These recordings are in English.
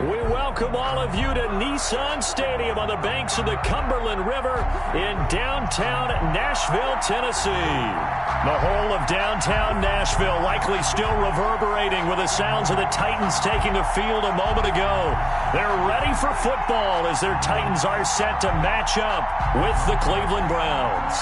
We welcome all of you to Nissan Stadium on the banks of the Cumberland River in downtown Nashville, Tennessee. The whole of downtown Nashville likely still reverberating with the sounds of the Titans taking the field a moment ago. They're ready for football as their Titans are set to match up with the Cleveland Browns.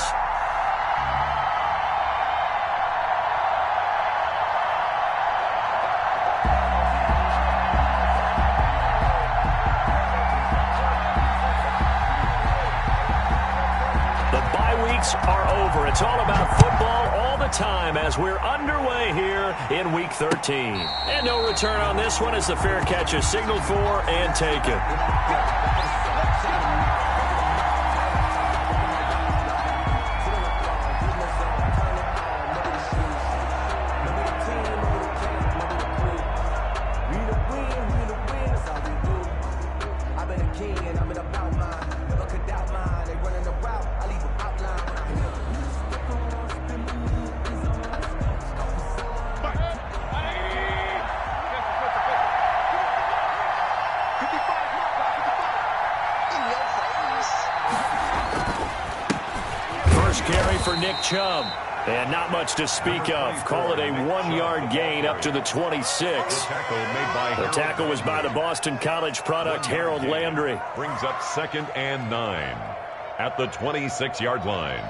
Are over. It's all about football all the time as we're underway here in Week 13. And no return on this one as the fair catch is signaled for and taken. Chubb, and not much to speak of. Call it a 1-yard gain up to the 26. The tackle was by the Boston College product Harold Landry. Brings up 2nd and 9 at the 26-yard line.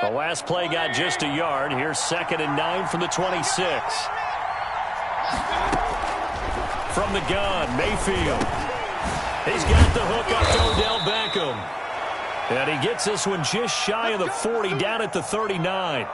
The last play got just a yard. Here's 2nd and 9 from the 26. From the gun, Mayfield. He's got the hook up to Odell Beckham. And he gets this one just shy of the 40, down at the 39.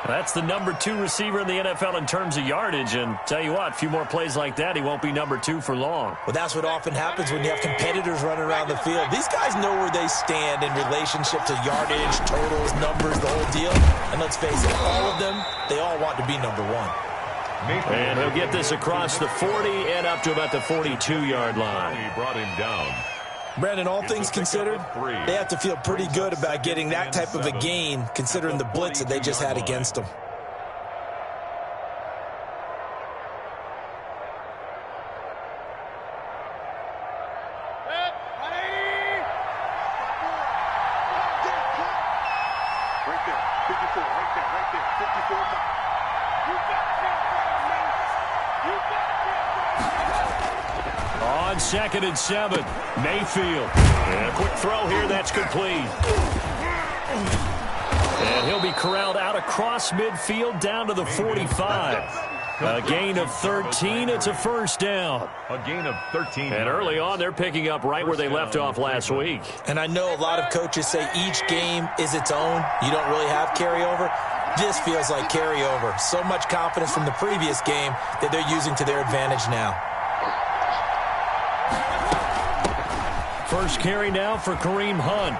That's the number 2 receiver in the NFL in terms of yardage. And tell you what, a few more plays like that, he won't be number 2 for long. Well, that's what often happens when you have competitors running around the field. These guys know where they stand in relationship to yardage, totals, numbers, the whole deal. And let's face it, all of them, they all want to be number 1. And he'll get this across the 40 and up to about the 42-yard line. He brought him down. Brandon, all things considered, they have to feel pretty good about getting that type of a gain, considering the blitz that they just had against them. On 2nd and 7, Mayfield. And a quick throw here, that's complete. And he'll be corralled out across midfield down to the 45. A gain of 13, it's a first down. A gain of 13. And early on, they're picking up right where they left off last week. And I know a lot of coaches say each game is its own. You don't really have carryover. This feels like carryover. So much confidence from the previous game that they're using to their advantage now. First carry now for Kareem Hunt.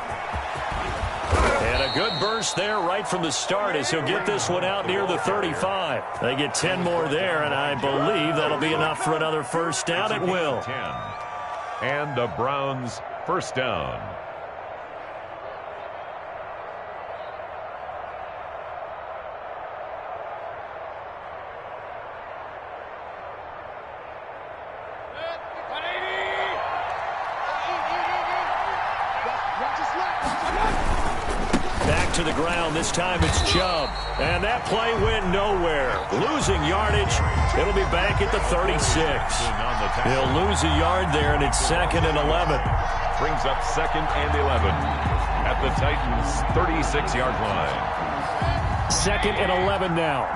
And a good burst there right from the start as he'll get this one out near the 35. They get 10 more there, and I believe that'll be enough for another first down. It will. 10. And the Browns first down. Back to the ground. This time it's Chubb. And that play went nowhere. Losing yardage. It'll be back at the 36. He'll lose a yard there, and it's 2nd and 11. Brings up 2nd and 11 at the Titans' 36-yard line. 2nd and 11 now.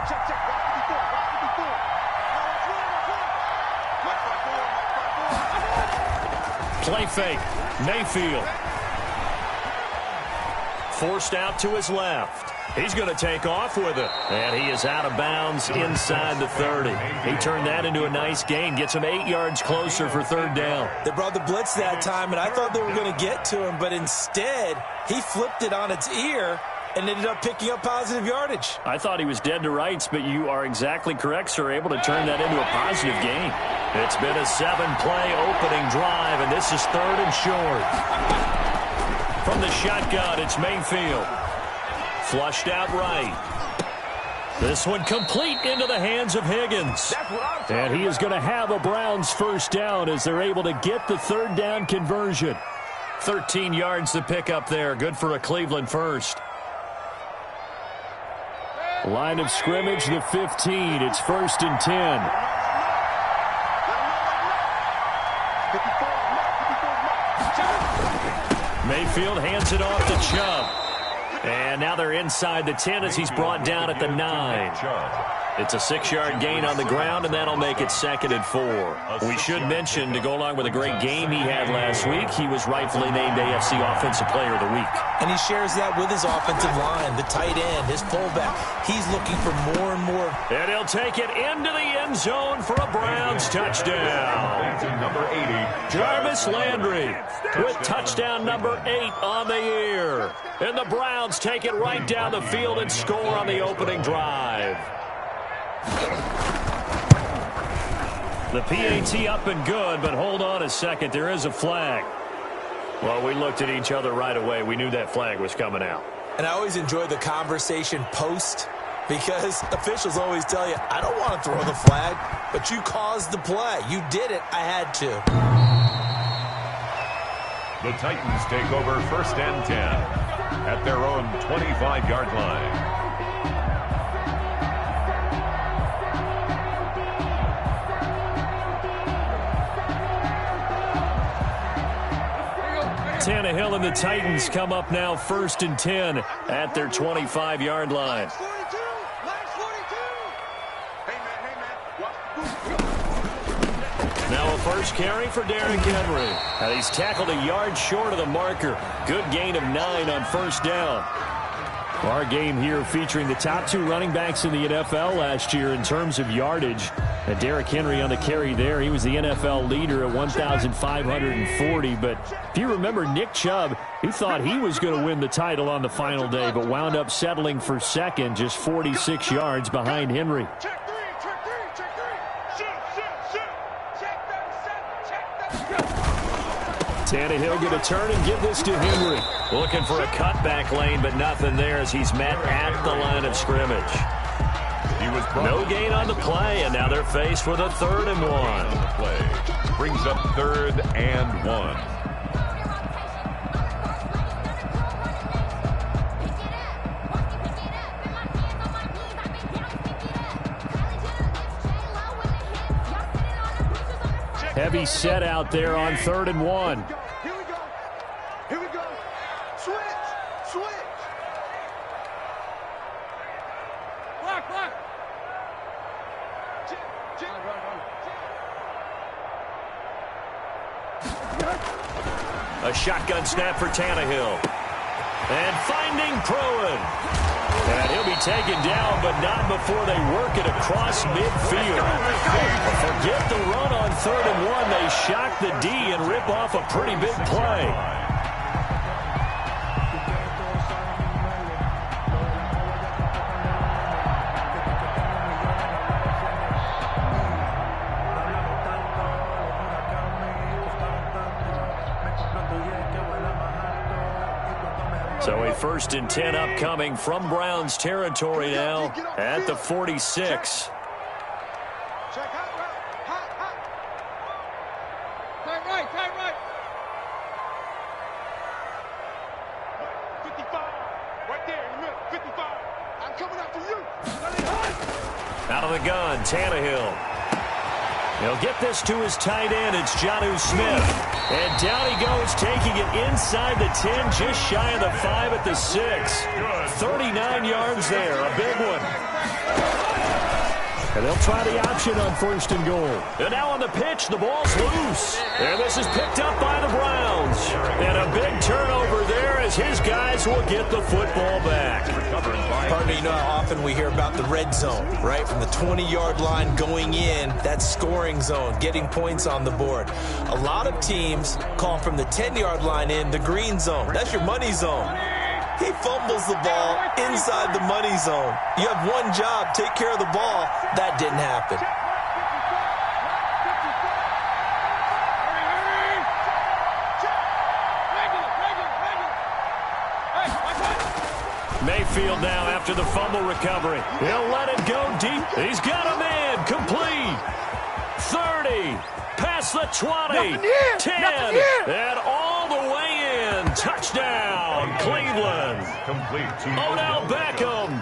Play fake. Mayfield. Forced out to his left. He's going to take off with it. And he is out of bounds inside the 30. He turned that into a nice gain. Gets him 8 yards closer for 3rd down. They brought the blitz that time, and I thought they were going to get to him, but instead, he flipped it on its ear and ended up picking up positive yardage. I thought he was dead to rights, but you are exactly correct, sir. Able to turn that into a positive gain. It's been a 7-play opening drive, and this is 3rd and short. From the shotgun, it's Mayfield. Flushed out right. This one complete into the hands of Higgins. And he is going to have a Browns first down as they're able to get the third down conversion. 13 yards to pick up there. Good for a Cleveland first. Line of scrimmage, the 15. It's 1st and 10. Mayfield hands it off to Chubb. And now they're inside the 10 as he's brought down at the 9. It's a 6-yard gain on the ground, and that'll make it 2nd and 4. We should mention, to go along with a great game he had last week, he was rightfully named AFC Offensive Player of the Week. And he shares that with his offensive line, the tight end, his fullback. He's looking for more and more. And he'll take it into the end zone for a Browns touchdown. Number 80, Jarvis Landry with touchdown number 8 on the year. And the Browns take it right down the field and score on the opening drive. The PAT up and good, but hold on a second. There is a flag. Well, we looked at each other right away. We knew that flag was coming out. And I always enjoy the conversation post, because officials always tell you, I don't want to throw the flag, but you caused the play. You did it. I had to. The Titans take over 1st and 10 at their own 25-yard line. Tannehill and the Titans come up now 1st and 10 at their 25-yard line. Now a first carry for Derrick Henry. And he's tackled a yard short of the marker. Good gain of 9 on 1st down. Our game here featuring the top 2 running backs in the NFL last year in terms of yardage. And Derrick Henry on the carry there. He was the NFL leader at 1,540. But if you remember, Nick Chubb, he thought he was going to win the title on the final day, but wound up settling for 2nd, just 46 yards behind Henry. Tannehill going to turn and give this to Henry. Looking for a cutback lane, but nothing there as he's met at the line of scrimmage. No gain on the play, and now they're faced with a 3rd and 1. Brings up 3rd and 1. Heavy set out there on 3rd and 1. Here we go. Switch. Block. A shotgun snap for Tannehill. And finding Pruitt. And he'll be taken down, but not before they work it across midfield. Forget the run on 3rd and 1. They shock the D and rip off a pretty big play. So a 1st and 10 upcoming from Browns territory now at the 46. Tight right. 55. Right there in the middle. 55. I'm coming after you. Out of the gun, Tannehill. He'll get this to his tight end. It's Jonnu Smith. And down he goes, taking it inside the 10, just shy of the 5 at the 6. 39 yards there, a big one. And they'll try the option on 1st and goal. And now on the pitch, the ball's loose. And this is picked up by the Browns. And a big turnover there as his guys will get the football back. Partner, you know how often we hear about the red zone, right? From the 20-yard line going in, that scoring zone, getting points on the board. A lot of teams call from the 10-yard line in the green zone. That's your money zone. He fumbles the ball inside the money zone. You have one job, take care of the ball. That didn't happen. Mayfield now after the fumble recovery. He'll let it go deep. He's got a man. Complete. 30. Past the 20. 10. And all the way in. Touchdown, Cleveland. Complete. Odell Beckham.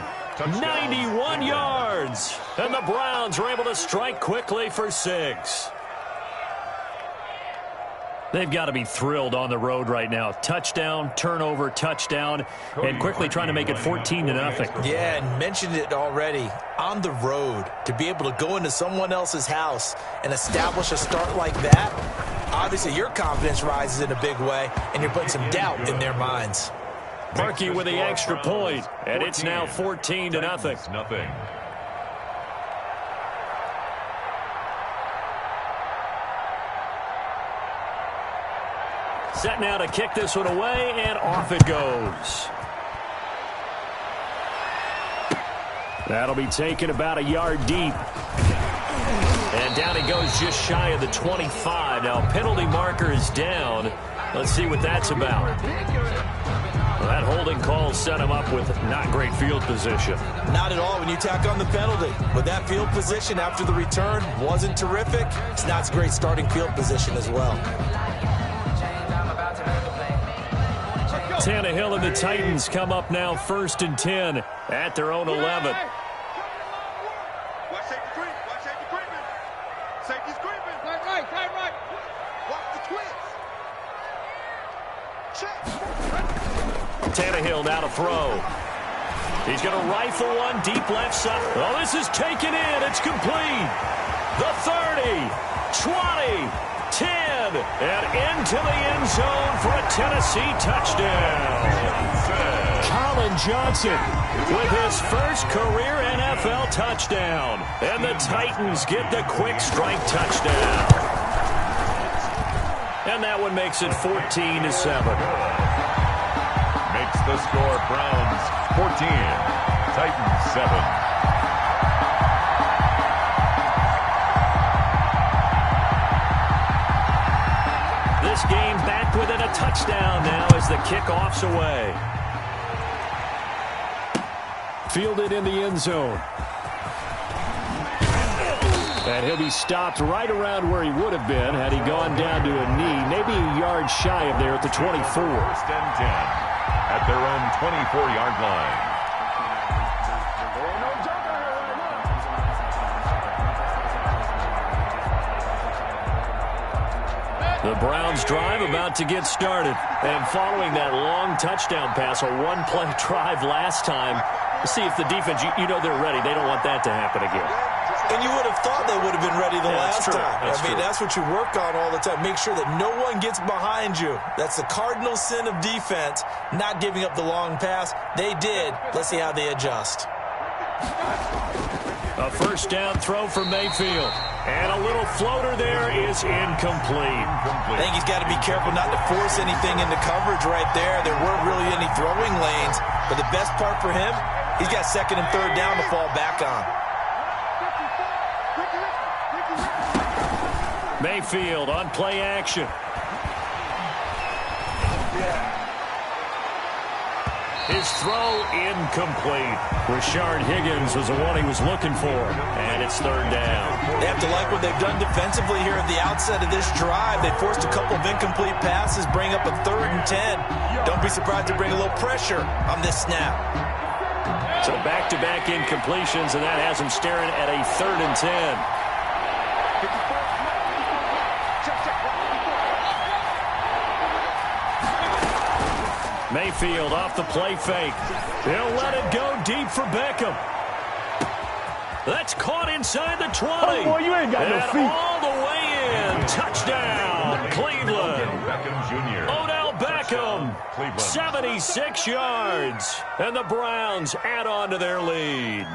91 yards. And the Browns are able to strike quickly for 6. They've got to be thrilled on the road right now. Touchdown, turnover, touchdown, and quickly trying to make it 14-0. Yeah, and mentioned it already. On the road, to be able to go into someone else's house and establish a start like that, obviously your confidence rises in a big way, and you're putting some doubt in their minds. Parkey with the extra point, and it's now 14-0. Nothing. Set now to kick this one away, and off it goes. That'll be taken about a yard deep. And down he goes just shy of the 25. Now, penalty marker is down. Let's see what that's about. Well, that holding call set him up with not great field position. Not at all when you tack on the penalty. With that field position after the return wasn't terrific. It's not a great starting field position as well. Tannehill and the Titans come up now 1st and 10 at their own 11. Watch safety creep. Watch safety creeping. Safety's creeping. Right. Watch the twist. Check. Tannehill now to throw. He's going to rifle one deep left side. Oh, this is taken in. It's complete. The 30, 20, 10, and into the end zone for a Tennessee touchdown. Colin Johnson with his first career NFL touchdown. And the Titans get the quick strike touchdown. And that one makes it 14-7. Makes the score Browns 14, Titans 7. This game back within a touchdown now as the kickoff's away. Fielded in the end zone. And he'll be stopped right around where he would have been had he gone down to a knee, maybe a yard shy of there at the 24. 1st and 10 at their own 24-yard line. The Browns drive about to get started. And following that long touchdown pass, a one-play drive last time, see if the defense, you know they're ready. They don't want that to happen again. And you would have thought they would have been ready the last time. That's what you work on all the time. Make sure that no one gets behind you. That's the cardinal sin of defense, not giving up the long pass. They did. Let's see how they adjust. A first down throw for Mayfield. And a little floater there is incomplete. I think he's got to be careful not to force anything into coverage right there. There weren't really any throwing lanes. But the best part for him, he's got 2nd and 3rd down to fall back on. Mayfield on play action. His throw incomplete. Rashard Higgins was the one he was looking for. And it's 3rd down. They have to like what they've done defensively here at the outset of this drive. They forced a couple of incomplete passes, bring up a 3rd and 10. Don't be surprised to bring a little pressure on this snap. So back-to-back incompletions, and that has him staring at a 3rd and 10. Mayfield off the play fake. He'll let it go deep for Beckham. That's caught inside the 20. Oh, boy, you ain't got no feet. All the way in. Touchdown, Cleveland. Beckham Jr. Odell Beckham, Cleveland. 76 yards. And the Browns add on to their lead.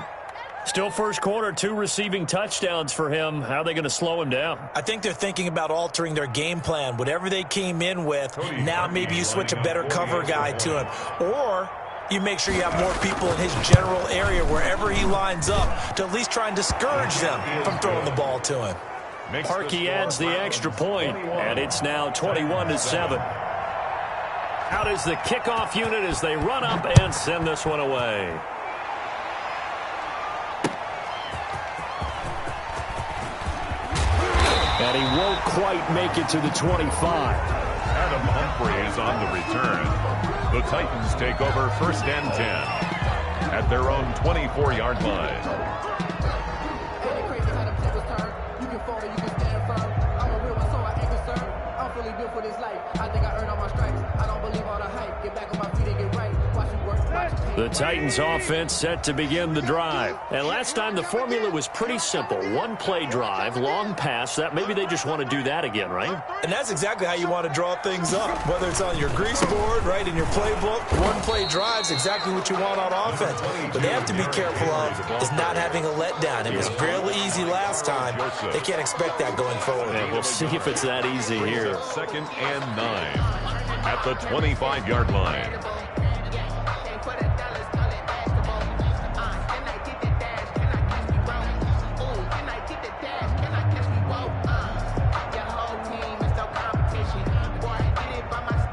Still first quarter, 2 receiving touchdowns for him. How are they going to slow him down? I think they're thinking about altering their game plan. Whatever they came in with, now maybe you switch a better cover guy to him. Or you make sure you have more people in his general area wherever he lines up to at least try and discourage them from throwing the ball to him. Parkey adds the extra point, and it's now 21-7. Out is the kickoff unit as they run up and send this one away. And he won't quite make it to the 25. Adam Humphrey is on the return. The Titans take over 1st and 10 at their own 24-yard line. The Titans offense set to begin the drive. And last time the formula was pretty simple. One play drive, long pass. That maybe they just want to do that again, right? And that's exactly how you want to draw things up. Whether it's on your grease board, right, in your playbook, one play drive is exactly what you want on offense. But they have to be careful of is not having a letdown. It was fairly easy last time. They can't expect that going forward. And we'll see if it's that easy here. 2nd and 9 at the 25-yard line.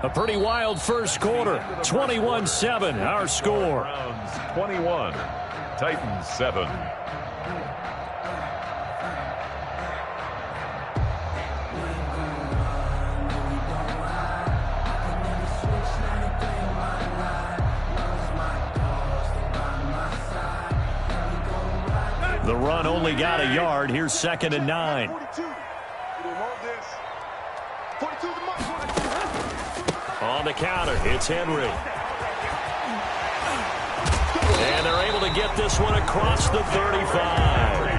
A pretty wild first quarter. 21-7, our score. Browns 21, Titans 7. The run only got a yard. Here's 2nd and 9. 42. You want this. 42 the mark. On the counter, it's Henry. And they're able to get this one across the 35.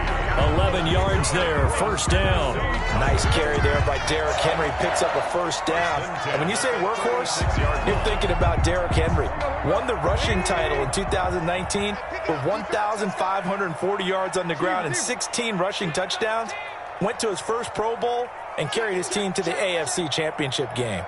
11 yards there, 1st down. Nice carry there by Derrick Henry. Picks up a 1st down. And when you say workhorse, you're thinking about Derrick Henry. Won the rushing title in 2019 with 1,540 yards on the ground and 16 rushing touchdowns. Went to his first Pro Bowl and carried his team to the AFC Championship game.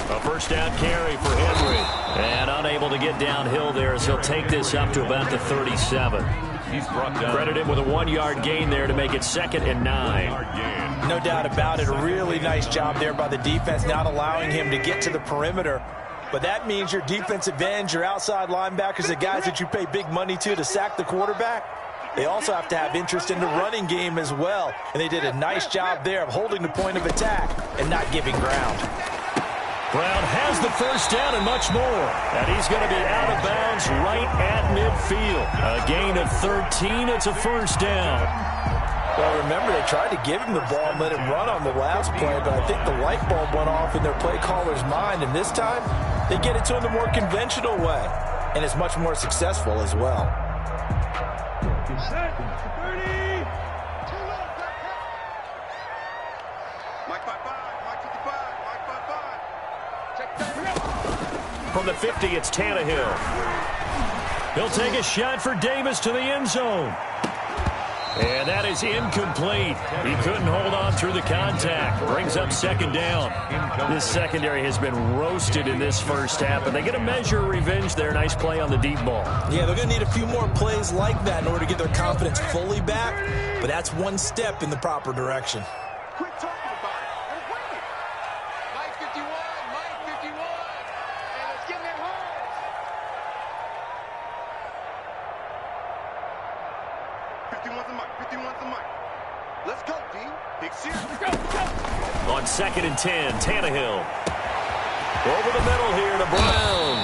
A 1st down carry for Henry. And unable to get downhill there as he'll take this up to about the 37. He's brought down. Credited with a 1-yard gain there to make it 2nd and 9. No doubt about it. A really nice job there by the defense, not allowing him to get to the perimeter. But that means your defensive ends, your outside linebackers, the guys that you pay big money to sack the quarterback, they also have to have interest in the running game as well. And they did a nice job there of holding the point of attack and not giving ground. Brown has the 1st down and much more. And he's going to be out of bounds right at midfield. A gain of 13. It's a 1st down. Well, remember, they tried to give him the ball and let him run on the last play, but I think the light bulb went off in their play caller's mind. And this time, they get it to him the more conventional way. And it's much more successful as well. 30. Mike 55. Mike 55. Mike 55. Check that. From the 50, it's Tannehill. He'll take a shot for Davis to the end zone. And that is incomplete. He couldn't hold on through the contact. Brings up 2nd down. This secondary has been roasted in this first half, but they get a measure of revenge there. Nice play on the deep ball. Yeah, they're going to need a few more plays like that in order to get their confidence fully back, but that's one step in the proper direction. Quit talking about it. We'll bring it. Mike 51. Mike 51. And let's get that home. 51's the mic. 51's the mic. Let's go, D. Big series. Let's go. On 2nd and 10, Tannehill. Over the middle here to Brown.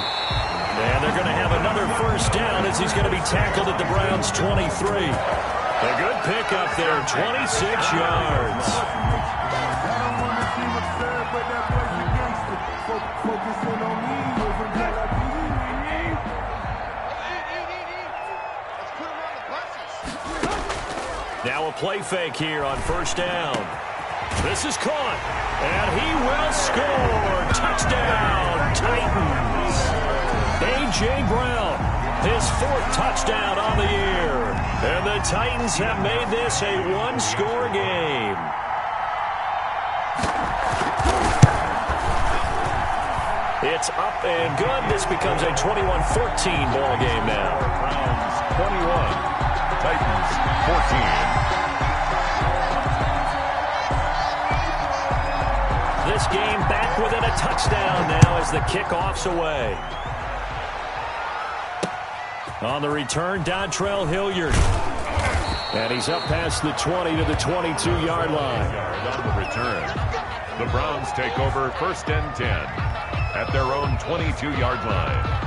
And they're going to have another 1st down as he's going to be tackled at the Browns' 23. A good pickup there, 26 yards. Now a play fake here on 1st down. This is caught, and he will score. Touchdown, Titans. A.J. Brown, his 4th touchdown on the year. And the Titans have made this a 1-score game. It's up and good. This becomes a 21-14 ball game now. Browns 21, Titans 14. within a touchdown now as the kickoff's away. On the return, Dontrell Hilliard. And he's up past the 20 to the 22-yard line. On the return, the Browns take over 1st and 10 at their own 22-yard line.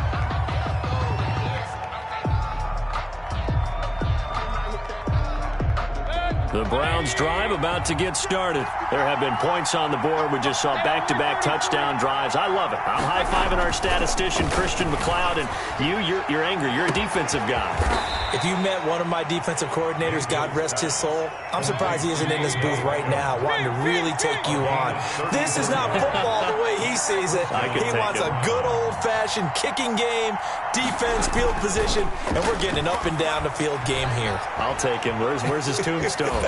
The Browns drive about to get started. There have been points on the board. We just saw back-to-back touchdown drives. I love it. I'm high-fiving our statistician, Christian McLeod, and you're angry. You're a defensive guy. If you met one of my defensive coordinators, God rest his soul, I'm surprised he isn't in this booth right now wanting to really take you on. This is not football the way he sees it. He wants a good old-fashioned kicking game, defense, field position, and we're getting an up and down the field game here. I'll take him. Where's his tombstone?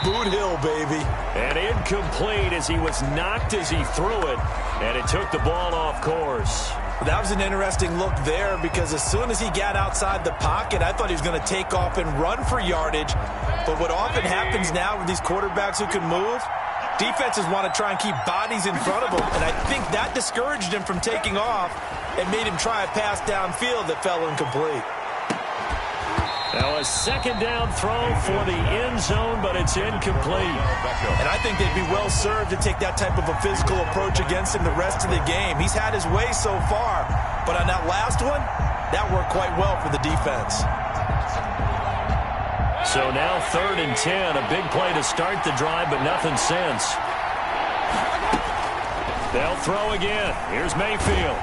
Boot Hill, baby. And incomplete as he was knocked as he threw it, and it took the ball off course. That was an interesting look there because as soon as he got outside the pocket, I thought he was going to take off and run for yardage. But what often happens now with these quarterbacks who can move, defenses want to try and keep bodies in front of them. And I think that discouraged him from taking off and made him try a pass downfield that fell incomplete. Now a second down throw for the end zone, but it's incomplete. And I think they'd be well served to take that type of a physical approach against him the rest of the game. He's had his way so far, but on that last one, that worked quite well for the defense. So now 3rd and 10, a big play to start the drive, but nothing since. They'll throw again. Here's Mayfield.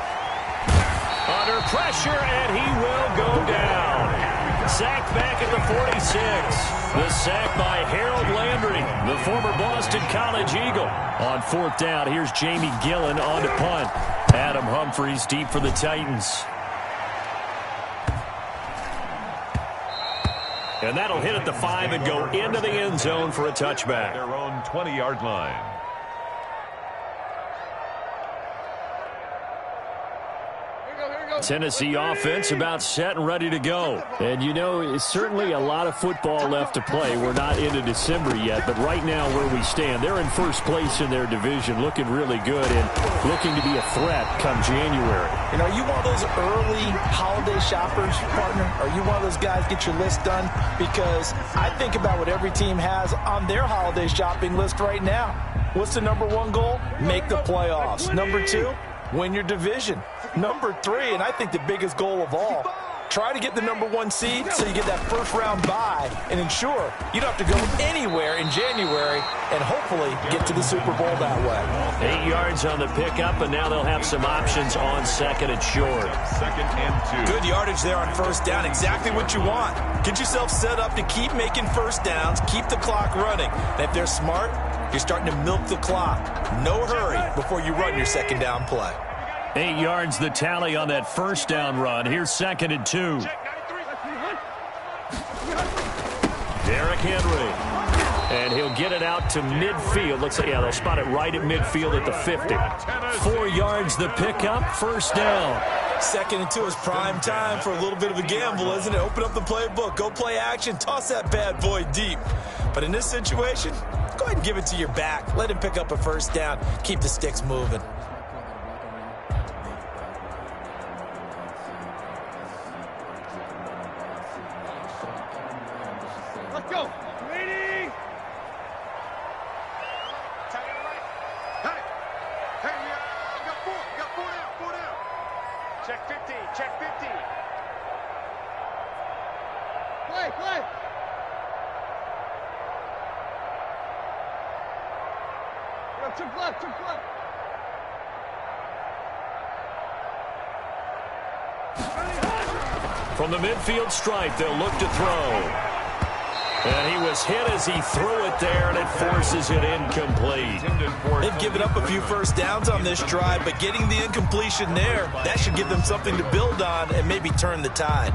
Under pressure, and he will go down. Sacked back at the 46. The sack by Harold Landry, the former Boston College Eagle. On 4th down, here's Jamie Gillen on to punt. Adam Humphries deep for the Titans. And that'll hit at the 5 and go into the end zone for a touchback. Their own 20-yard line. Tennessee offense about set and ready to go. And, you know, it's certainly a lot of football left to play. We're not into December yet, but right now where we stand, they're in first place in their division, looking really good and looking to be a threat come January. You know, are you one of those early holiday shoppers, partner? Are you one of those guys get your list done? Because I think about what every team has on their holiday shopping list right now. What's the #1 goal? Make the playoffs. #2, win your division. #3, and I think the biggest goal of all, try to get the #1 seed so you get that first-round bye and ensure you don't have to go anywhere in January and hopefully get to the Super Bowl that way. 8 yards on the pickup, and now they'll have some options on 2nd and short. 2nd and 2. Good yardage there on 1st down. Exactly what you want. Get yourself set up to keep making first downs, keep the clock running. And if they're smart, you're starting to milk the clock. No hurry before you run your 2nd down play. 8 yards the tally on that 1st down run. Here's 2nd and 2. Derrick Henry. And he'll get it out to midfield. Looks like, yeah, they'll spot it right at midfield at the 50. 4 yards the pickup, 1st down. 2nd and 2 is prime time for a little bit of a gamble, isn't it? Open up the playbook, go play action, toss that bad boy deep. But in this situation, go ahead and give it to your back. Let him pick up a 1st down. Keep the sticks moving. Let's go. Ready? Hey, got 4 down. Check 15, check 15. Play. Took left. From the midfield stripe, they'll look to throw. And he was hit as he threw it there, and it forces it incomplete. They've given up a few 1st downs on this drive, but getting the incompletion there, that should give them something to build on and maybe turn the tide.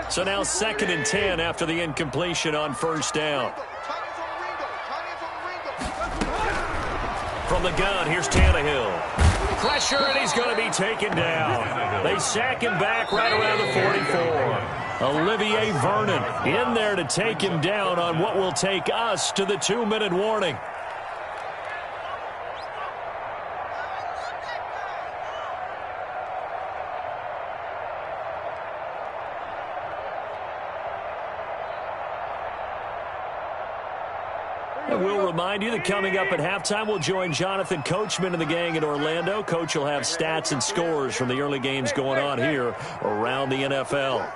So now 2nd and 10 after the incompletion on 1st down. From the gun, here's Tannehill. Pressure, and he's going to be taken down. They sack him back right around the 44. Olivier Vernon in there to take him down on what will take us to the 2-minute warning. And we'll remind you that coming up at halftime, we'll join Jonathan Coachman and the gang in Orlando. Coach will have stats and scores from the early games going on here around the NFL.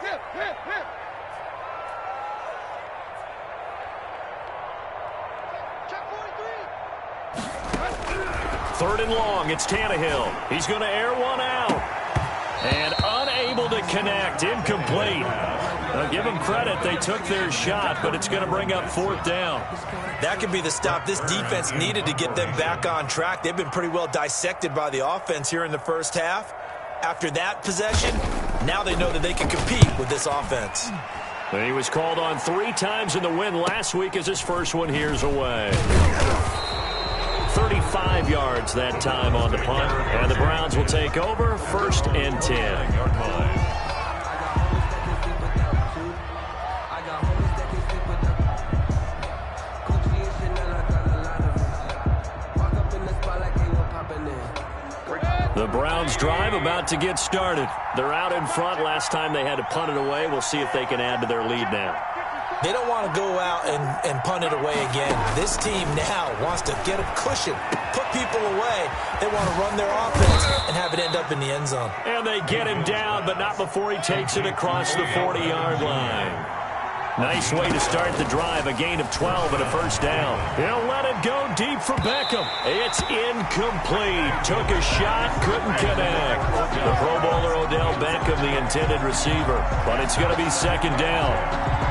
Third and long, it's Tannehill. He's going to air one out. And unable to connect, incomplete. Now, give them credit, they took their shot, but it's going to bring up 4th down. That could be the stop this defense needed to get them back on track. They've been pretty well dissected by the offense here in the first half. After that possession, now they know that they can compete with this offense. He was called on 3 times in the win last week as his first one here's away. 35 yards that time on the punt, and the Browns will take over 1st and 10. The Browns drive about to get started. They're out in front. Last time they had to punt it away. We'll see if they can add to their lead now. They don't want to go out and punt it away again. This team now wants to get a cushion, put people away. They want to run their offense and have it end up in the end zone. And they get him down, but not before he takes it across the 40-yard line. Nice way to start the drive, a gain of 12 and a 1st down. He'll let it go deep for Beckham. It's incomplete. Took a shot, couldn't connect. The Pro Bowler Odell Beckham, the intended receiver, but it's going to be 2nd down.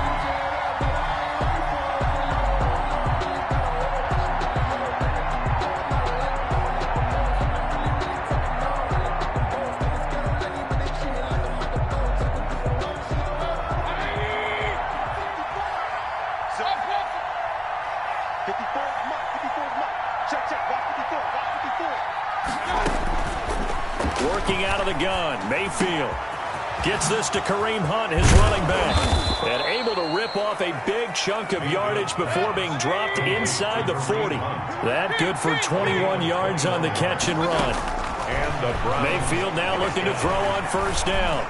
Working out of the gun, Mayfield gets this to Kareem Hunt, his running back, and able to rip off a big chunk of yardage before being dropped inside the 40. That good for 21 yards on the catch and run. Mayfield now looking to throw on 1st down.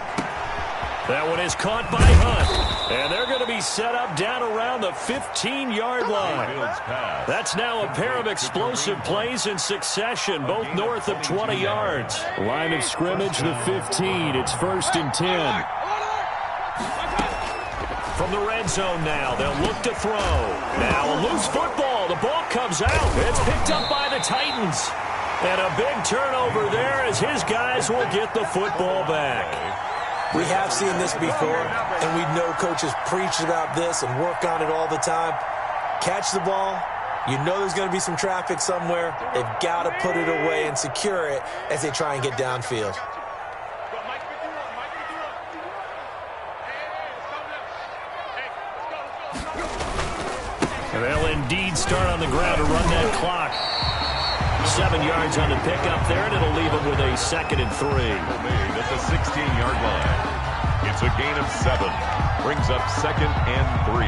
That one is caught by Hunt, and they're going to be set up down around the 15-yard line. That's now a pair of explosive plays in succession, both north of 20 yards. Line of scrimmage, the 15. It's 1st and 10. From the red zone now, they'll look to throw. Now a loose football. The ball comes out. It's picked up by the Titans. And a big turnover there as his guys will get the football back. We have seen this before, and we know coaches preach about this and work on it all the time. Catch the ball. You know there's going to be some traffic somewhere. They've got to put it away and secure it as they try and get downfield. They'll indeed start on the ground to run that clock. 7 yards on the pickup there, and it'll leave them with a 2nd and 3. At the 16-yard line. It's a gain of 7. Brings up 2nd and 3.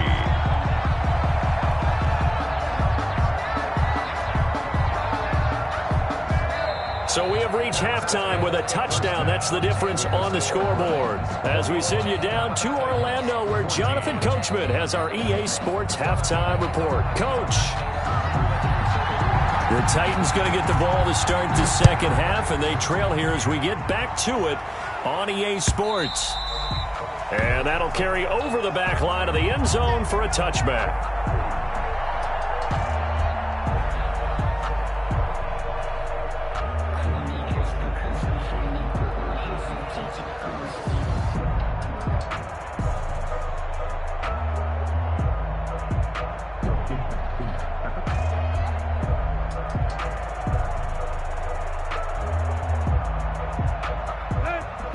So we have reached halftime with a touchdown. That's the difference on the scoreboard. As we send you down to Orlando, where Jonathan Coachman has our EA Sports halftime report. Coach. The Titans going to get the ball to start the 2nd half, and they trail here as we get back to it on EA Sports. And that'll carry over the back line of the end zone for a touchback.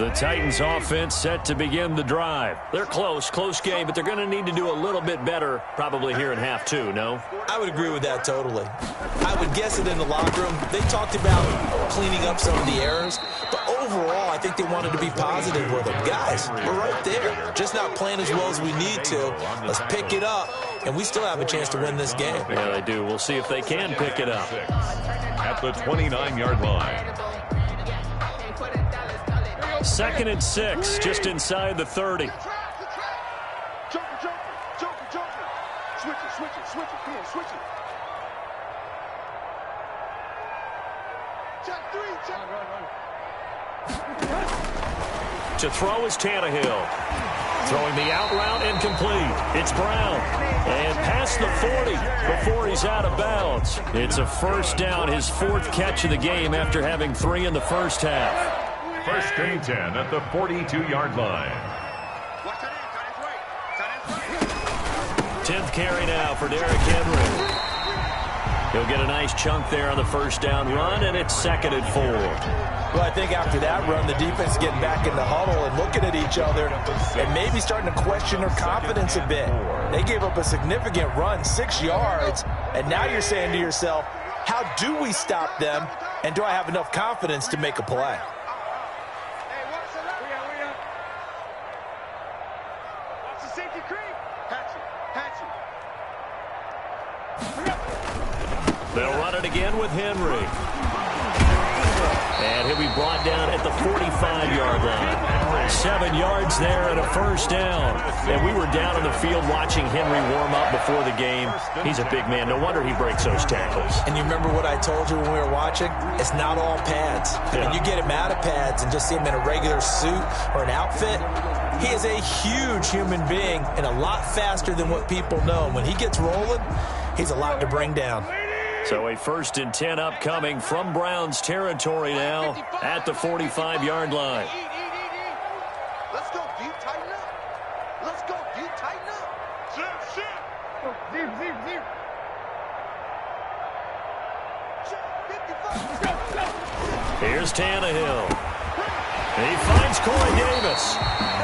The Titans offense set to begin the drive. They're close game, but they're going to need to do a little bit better probably here in half two, no? I would agree with that totally. I would guess it in the locker room. They talked about cleaning up some of the errors, but overall, I think they wanted to be positive with them. Guys, we're right there. Just not playing as well as we need to. Let's pick it up, and we still have a chance to win this game. Yeah, they do. We'll see if they can pick it up. At the 29-yard line. 2nd and 6, just inside the 30. Joker. Switch it, Ken, switch it. Check 3, check. Run. To throw is Tannehill. Throwing the out route incomplete. It's Brown. And past the 40 before he's out of bounds. It's a first down, his 4th catch of the game after having 3 in the first half. First and 10 at the 42-yard line. 10th carry now for Derrick Henry. He'll get a nice chunk there on the first down run, and it's 2nd and 4. Well, I think after that run, the defense is getting back in the huddle and looking at each other and maybe starting to question their confidence a bit. They gave up a significant run, 6 yards, and now you're saying to yourself, how do we stop them, and do I have enough confidence to make a play? They'll run it again with Henry. And he'll be brought down at the 45-yard line. 7 yards there and a first down. And we were down on the field watching Henry warm up before the game. He's a big man. No wonder he breaks those tackles. And you remember what I told you when we were watching? It's not all pads. Yeah. When you get him out of pads and just see him in a regular suit or an outfit, he is a huge human being and a lot faster than what people know. When he gets rolling, he's a lot to bring down. So a 1st and 10 upcoming from Browns territory now at the 45-yard line. Let's go deep, tighten up. Let's go deep, tighten up. Zip. Zip. Here's Tannehill. He finds Corey Davis.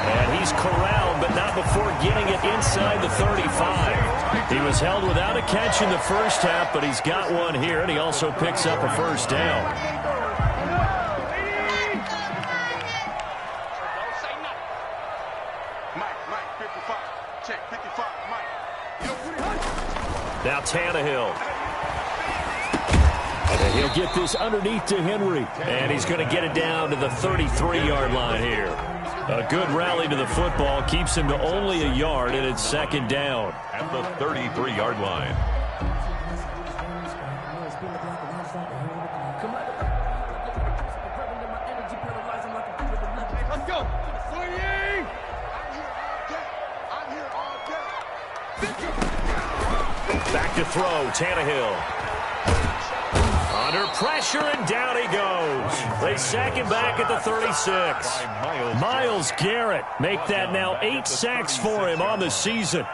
And he's corralled, but not before getting it inside the 35. He was held without a catch in the first half, but he's got one here, and he also picks up a first down. Mike, 55. Check, 55, Mike. Now Tannehill. And he'll get this underneath to Henry. And he's going to get it down to the 33-yard line here. A good rally to the football keeps him to only a yard, and it's 2nd down. At the 33-yard line. Let's go. I'm here all day. Back to throw, Tannehill. Under pressure, and down he goes. They sack him back at the 36. Myles Garrett make that now 8 sacks for him on the season.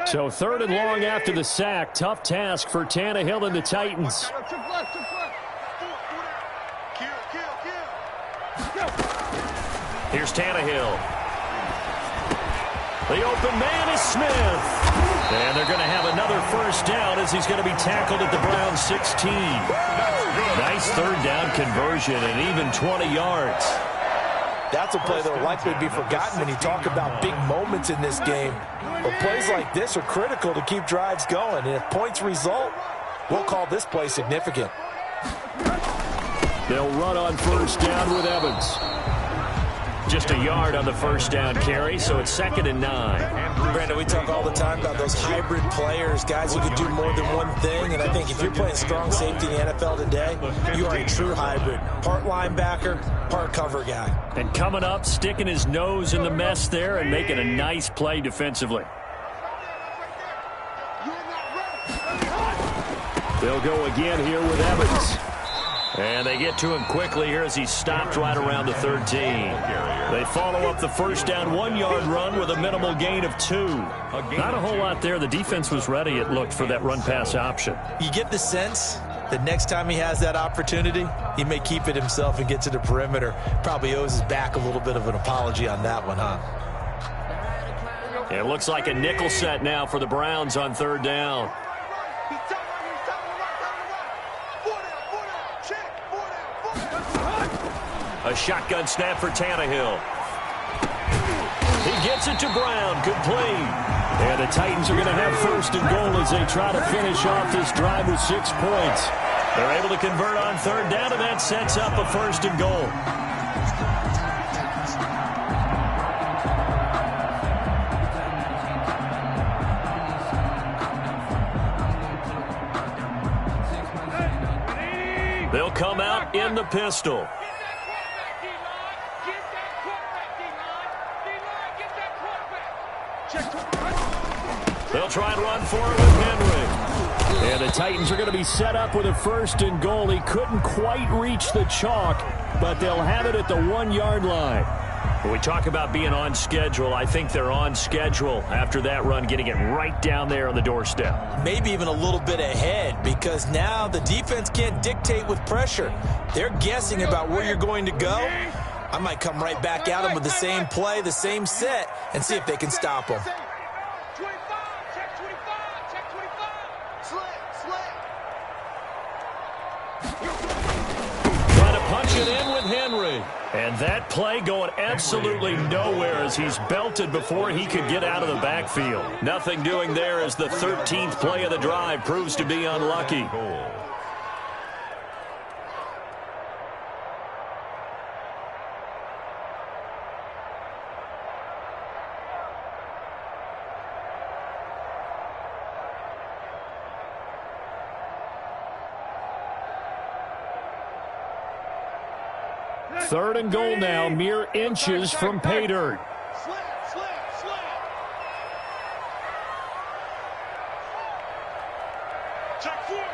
So 3rd and long after the sack. Tough task for Tannehill and the Titans. Here's Tannehill. The open man is Smith. And they're going to have another first down as he's going to be tackled at the Browns 16. Nice 3rd down conversion and even 20 yards. That's a play that will likely be forgotten when you talk about big moments in this game. But plays like this are critical to keep drives going. And if points result, we'll call this play significant. They'll run on first down with Evans. Just a yard on the first down carry, so it's 2nd and 9. Brandon, we talk all the time about those hybrid players, guys who can do more than one thing. And I think if you're playing strong safety in the NFL today, you are a true hybrid. Part linebacker, part cover guy. And coming up, sticking his nose in the mess there and making a nice play defensively. They'll go again here with Evans. And they get to him quickly here as he stopped right around the 13. They follow up the first down 1-yard run with a minimal gain of 2. Not a whole lot there. The defense was ready, it looked, for that run-pass option. You get the sense that next time he has that opportunity, he may keep it himself and get to the perimeter. Probably owes his back a little bit of an apology on that one, huh? It looks like a nickel set now for the Browns on 3rd down. A shotgun snap for Tannehill. He gets it to Brown, complete. And the Titans are going to have 1st and goal as they try to finish off this drive with 6 points. They're able to convert on 3rd down, and that sets up a 1st and goal. They'll come out in the pistol. They'll try and run for it with Henry. And the Titans are going to be set up with a 1st and goal. He couldn't quite reach the chalk, but they'll have it at the 1-yard line. When we talk about being on schedule, I think they're on schedule after that run, getting it right down there on the doorstep. Maybe even a little bit ahead, because now the defense can't dictate with pressure. They're guessing about where you're going to go. I might come right back at them with the same play, the same set, and see if they can stop them. Trying to punch it in with Henry. And that play going absolutely nowhere as he's belted before he could get out of the backfield. Nothing doing there as the 13th play of the drive proves to be unlucky. Third and goal now, mere inches from pay dirt. Check four.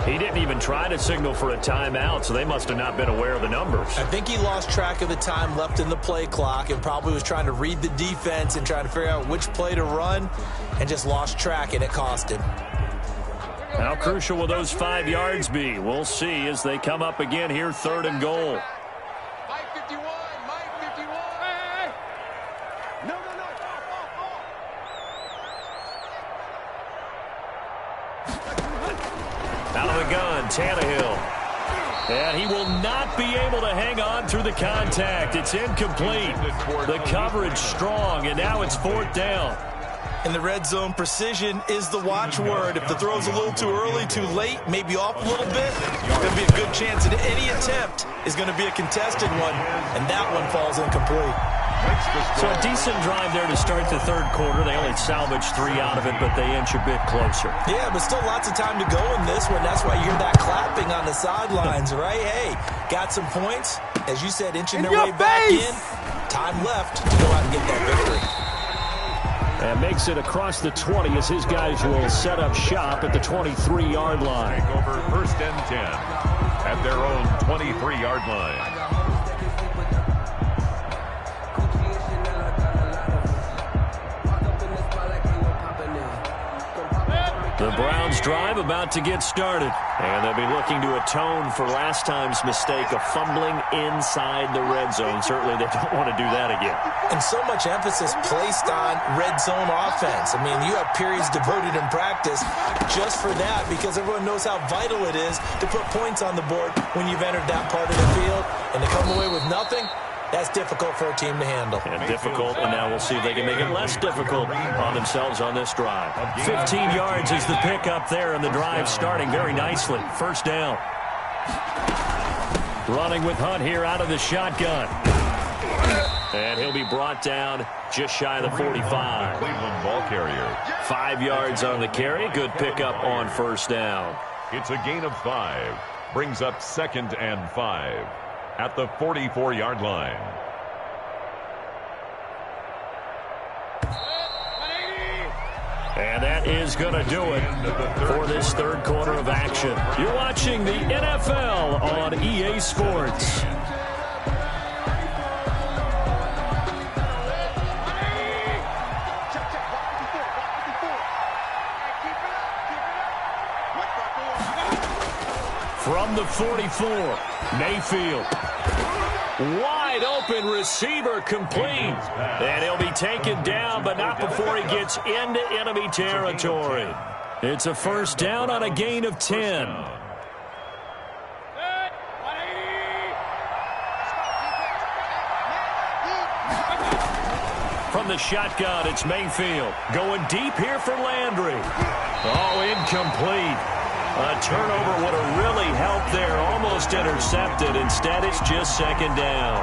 He didn't even try to signal for a timeout, so they must have not been aware of the numbers. I think he lost track of the time left in the play clock and probably was trying to read the defense and trying to figure out which play to run and just lost track, and it cost him. How crucial will those 5 yards be? We'll see as they come up again here, 3rd and goal. Mike 51. Hey. No. Out of the gun, Tannehill. And he will not be able to hang on through the contact. It's incomplete. The coverage strong, and now it's 4th down. In the red zone, precision is the watchword. If the throw's a little too early, too late, maybe off a little bit, there's going to be a good chance that any attempt is going to be a contested one, and that one falls incomplete. So a decent drive there to start the 3rd quarter. They only salvaged 3 out of it, but they inch a bit closer. Yeah, but still lots of time to go in this one. That's why you hear that clapping on the sidelines, right? Hey, got some points. As you said, inching their way back in. Time left to go out and get that victory. And makes it across the 20 as his guys will set up shop at the 23-yard line. Take over 1st and 10 at their own 23-yard line. The Browns drive about to get started. And they'll be looking to atone for last time's mistake of fumbling inside the red zone. Certainly they don't want to do that again. And so much emphasis placed on red zone offense. I mean, you have periods devoted in practice just for that because everyone knows how vital it is to put points on the board when you've entered that part of the field. And to come away with nothing, that's difficult for a team to handle. And difficult, and now we'll see if they can make it less difficult on themselves on this drive. 15 yards is the pickup there, and the drive starting very nicely. 1st down. Running with Hunt here out of the shotgun. And he'll be brought down just shy of the 45. Cleveland ball carrier. 5 yards on the carry. Good pickup on 1st down. It's a gain of 5. Brings up 2nd and 5. At the 44-yard line. And that is going to do it for this third quarter of action. You're watching the NFL on EA Sports. From the 44, Mayfield. Wide open receiver complete. And he'll be taken down, but not before he gets into enemy territory. It's a first down on a gain of 10. From the shotgun, it's Mayfield. Going deep here for Landry. Oh, incomplete. A turnover would have really helped there. Almost intercepted. Instead, it's just second down.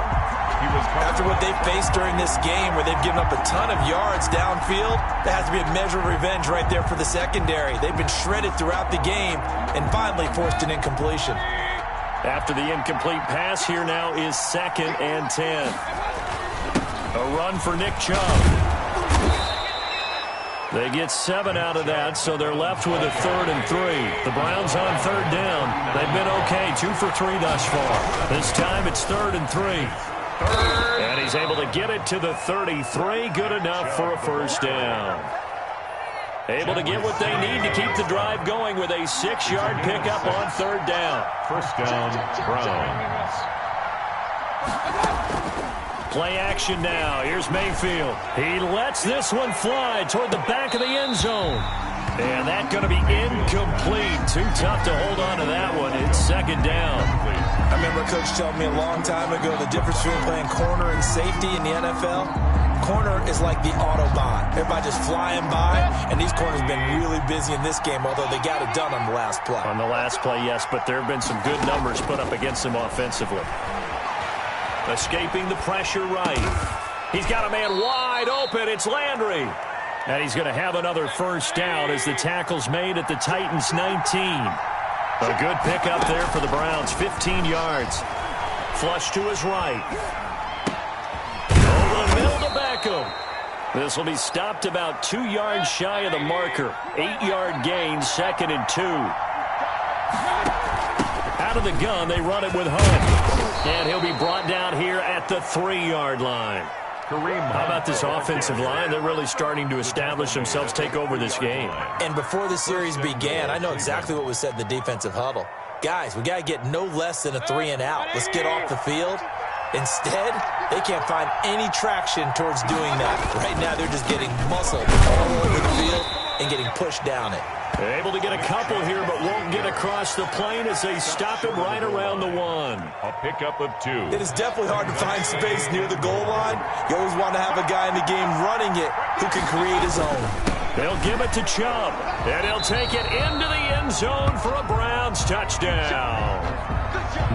After what they've faced during this game, where they've given up a ton of yards downfield, there has to be a measure of revenge right there for the secondary. They've been shredded throughout the game and finally forced an incompletion. After the incomplete pass, here now is 2nd and 10. A run for Nick Chubb. They get 7 out of that, so they're left with a 3rd and 3. The Browns on 3rd down. They've been okay, 2 for 3 thus far. This time it's 3rd and 3. And he's able to get it to the 33. Good enough for a first down. Able to get what they need to keep the drive going with a 6-yard pickup on 3rd down. First down, Browns. Play action now. Here's Mayfield. He lets this one fly toward the back of the end zone. And that's going to be incomplete. Too tough to hold on to that one. It's 2nd down. I remember Coach telling me a long time ago the difference between playing corner and safety in the NFL. Corner is like the Autobahn. Everybody just flying by, and these corners have been really busy in this game, although they got it done on the last play. On the last play, yes, but there have been some good numbers put up against them offensively. Escaping the pressure right. He's got a man wide open. It's Landry. And he's going to have another first down as the tackle's made at the Titans' 19. A good pickup there for the Browns. 15 yards. Flush to his right. Over the middle to Beckham. This will be stopped about 2 yards shy of the marker. 8-yard gain, 2nd and 2. Out of the gun, they run it with Hunt. And he'll be brought down here at the 3-yard line. How about this offensive line? They're really starting to establish themselves, take over this game. And before the series began, I know exactly what was said in the defensive huddle. Guys, we got to get no less than a 3 and out. Let's get off the field. Instead, they can't find any traction towards doing that. Right now, they're just getting muscled all over the field and getting pushed down it. They're able to get a couple here, but won't get across the plane as they stop him right around the 1. A pickup of 2. It is definitely hard to find space near the goal line. You always want to have a guy in the game running it who can create his own. They'll give it to Chubb, and he'll take it into the end zone for a Browns touchdown.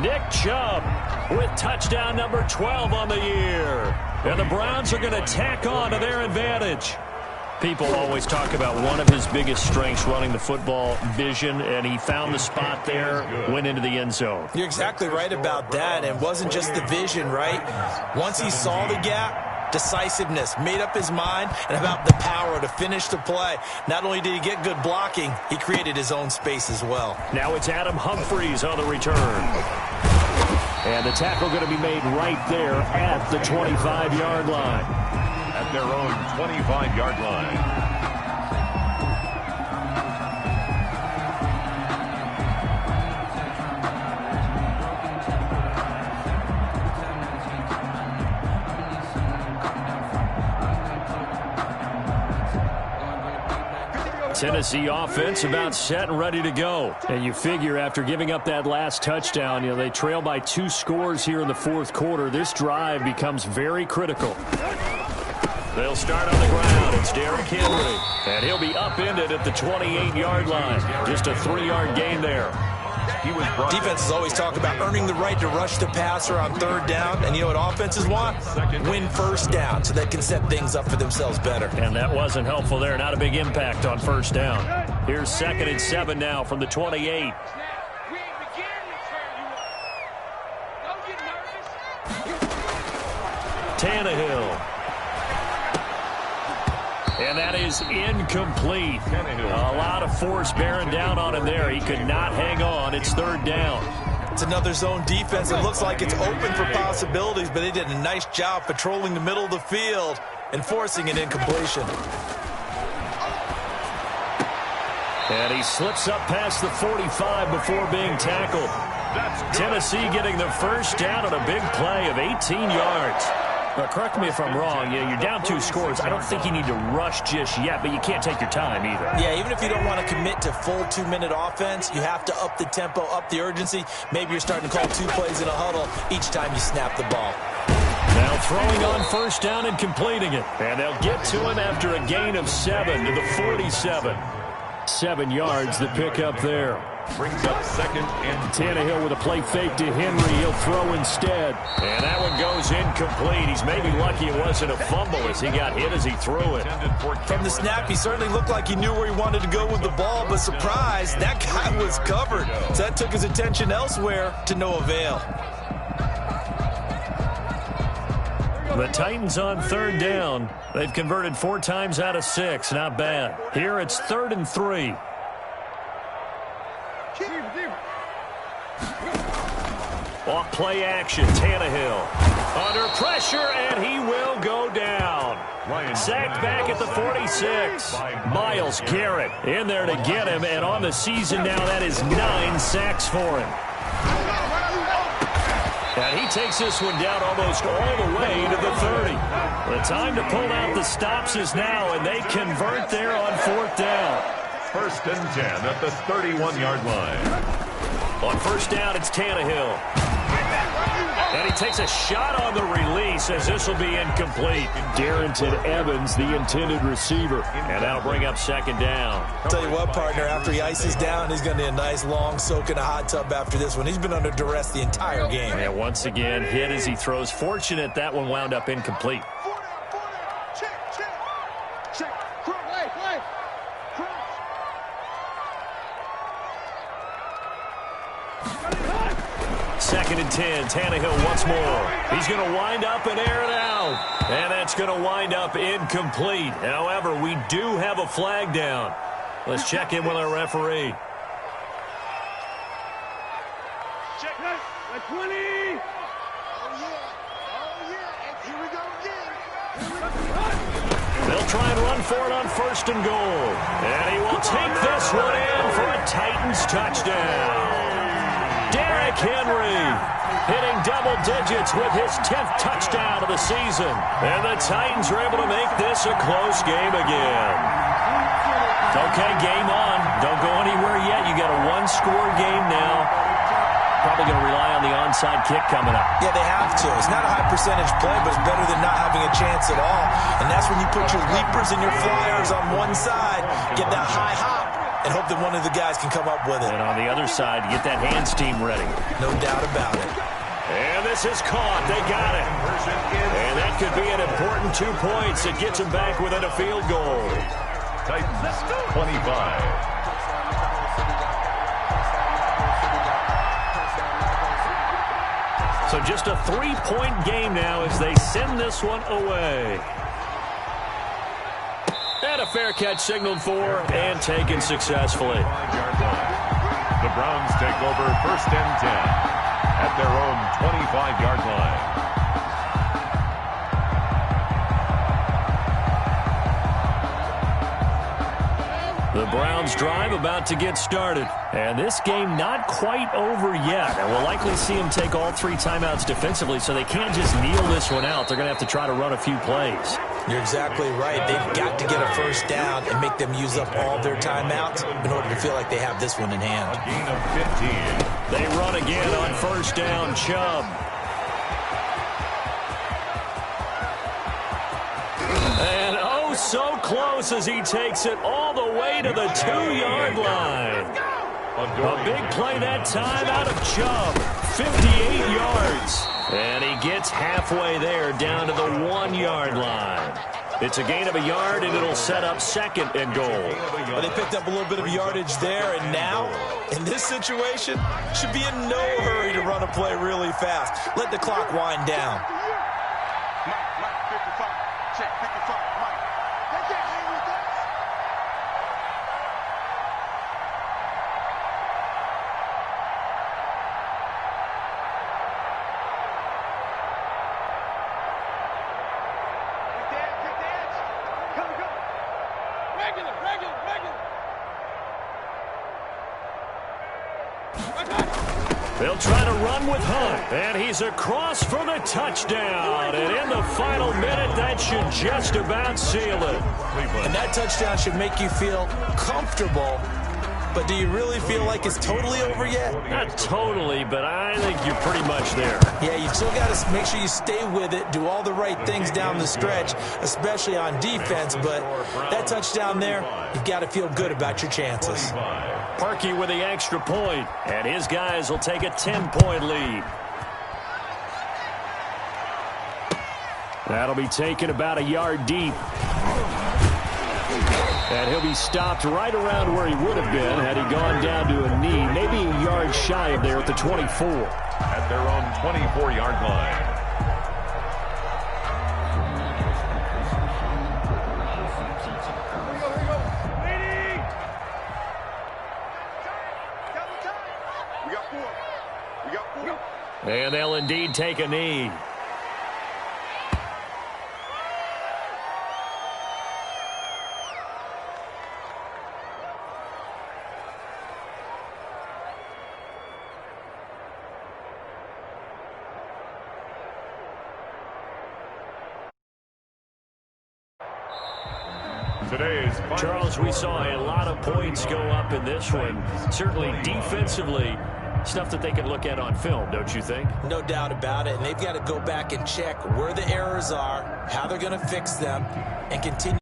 Nick Chubb with touchdown number 12 on the year. And the Browns are going to tack on to their advantage. People always talk about one of his biggest strengths, running the football, vision, and he found the spot there, went into the end zone. You're exactly right about that. It wasn't just the vision, right? Once he saw the gap, decisiveness, made up his mind, and about the power to finish the play. Not only did he get good blocking, he created his own space as well. Now it's Adam Humphries on the return. And the tackle going to be made right there at the 25-yard line. At their own 25-yard line. Tennessee offense about set and ready to go. And you figure after giving up that last touchdown, they trail by 2 scores here in the fourth quarter. This drive becomes very critical. They'll start on the ground. It's Derrick Henry. And he'll be upended at the 28-yard line. Just a 3-yard gain there. Defenses always talk about earning the right to rush the passer on 3rd down. And you know what offenses want? Win first down so they can set things up for themselves better. And that wasn't helpful there. Not a big impact on first down. Here's 2nd and 7 now from the 28. Tannehill. And that is incomplete. A lot of force bearing down on him there. He could not hang on. It's third down. It's another zone defense. It looks like it's open for possibilities, but they did a nice job patrolling the middle of the field and forcing an incompletion. And he slips up past the 45 before being tackled. Tennessee getting the first down on a big play of 18 yards. Now, correct me if I'm wrong. You're down 2 scores. I don't think you need to rush just yet, but you can't take your time either. Yeah, even if you don't want to commit to full 2-minute offense, you have to up the tempo, up the urgency. Maybe you're starting to call 2 plays in a huddle each time you snap the ball. Now throwing on first down and completing it. And they'll get to him after a gain of 7 to the 47. 7 yards the pick up there. Brings up second and Tannehill with a play fake to Henry. He'll throw instead. And that one goes incomplete. He's maybe lucky it wasn't a fumble as he got hit as he threw it. From the snap, he certainly looked like he knew where he wanted to go with the ball, but surprise, that guy was covered. So that took his attention elsewhere to no avail. The Titans on third down. They've converted 4 times out of 6. Not bad. Here it's 3rd and 3. Off play action, Tannehill. Under pressure, and he will go down. Sacked back at the 46. Myles Garrett in there to get him, and on the season now, that is 9 sacks for him. And he takes this one down almost all the way to the 30. The time to pull out the stops is now, and they convert there on 4th down. 1st and 10 at the 31-yard line. On first down, it's Tannehill. And he takes a shot on the release as this will be incomplete. Darrington Evans, the intended receiver. And that'll bring up 2nd down. I'll tell you what, partner, after he ices down, he's going to need a nice long soak in a hot tub after this one. He's been under duress the entire game. And once again, hit as he throws. Fortunate that one wound up incomplete. Second and 10. Tannehill once more. He's going to wind up and air it out. And that's going to wind up incomplete. However, we do have a flag down. Let's check in with our referee. Check that. 20. Oh, yeah. And here we go again. They'll try and run for it on 1st and goal. And he will take this one in for a Titans touchdown. Derrick Henry hitting double digits with his 10th touchdown of the season. And the Titans are able to make this a close game again. Okay, game on. Don't go anywhere yet. You got a 1-score game now. Probably going to rely on the onside kick coming up. Yeah, they have to. It's not a high percentage play, but it's better than not having a chance at all. And that's when you put your leapers and your flyers on one side, get that high hop, and hope that one of the guys can come up with it. And on the other side, get that hands team ready. No doubt about it. And this is caught. They got it. And that could be an important 2 points. It gets them back within a field goal. Titans 25. So just a 3-point game now as they send this one away. And a fair catch signaled for and taken successfully. The Browns take over 1st and 10 at their own 25-yard line. The Browns drive about to get started. And this game not quite over yet. And we'll likely see them take all 3 timeouts defensively, so they can't just kneel this one out. They're going to have to try to run a few plays. You're exactly right. They've got to get a first down and make them use up all their timeouts in order to feel like they have this one in hand. A gain of 15. They run again on first down. Chubb. And oh, so close as he takes it all the way to the 2-yard line. A big play that time out of Chubb. 58 yards. And he gets halfway there down to the 1-yard line. It's a gain of a yard, and it'll set up 2nd and goal. Well, they picked up a little bit of yardage there, and now, in this situation, should be in no hurry to run a play really fast. Let the clock wind down. Mike, 55. Check 55. Mike. They'll try to run with Hunt, and he's across for the touchdown. And in the final minute, that should just about seal it. And that touchdown should make you feel comfortable. But do you really feel like it's totally over yet? Not totally, but I think you're pretty much there. Yeah, you still got to make sure you stay with it, do all the right things down the stretch, especially on defense. But that touchdown there, you've got to feel good about your chances. Parkey with the extra point, and his guys will take a 10-point lead. That'll be taken about a yard deep. And he'll be stopped right around where he would have been had he gone down to a knee, maybe a yard shy of there at the 24. At their own 24-yard line. And they'll indeed take a knee. Charles, we saw a lot of points go up in this one. Certainly defensively, stuff that they can look at on film, don't you think? No doubt about it. And they've got to go back and check where the errors are, how they're going to fix them, and continue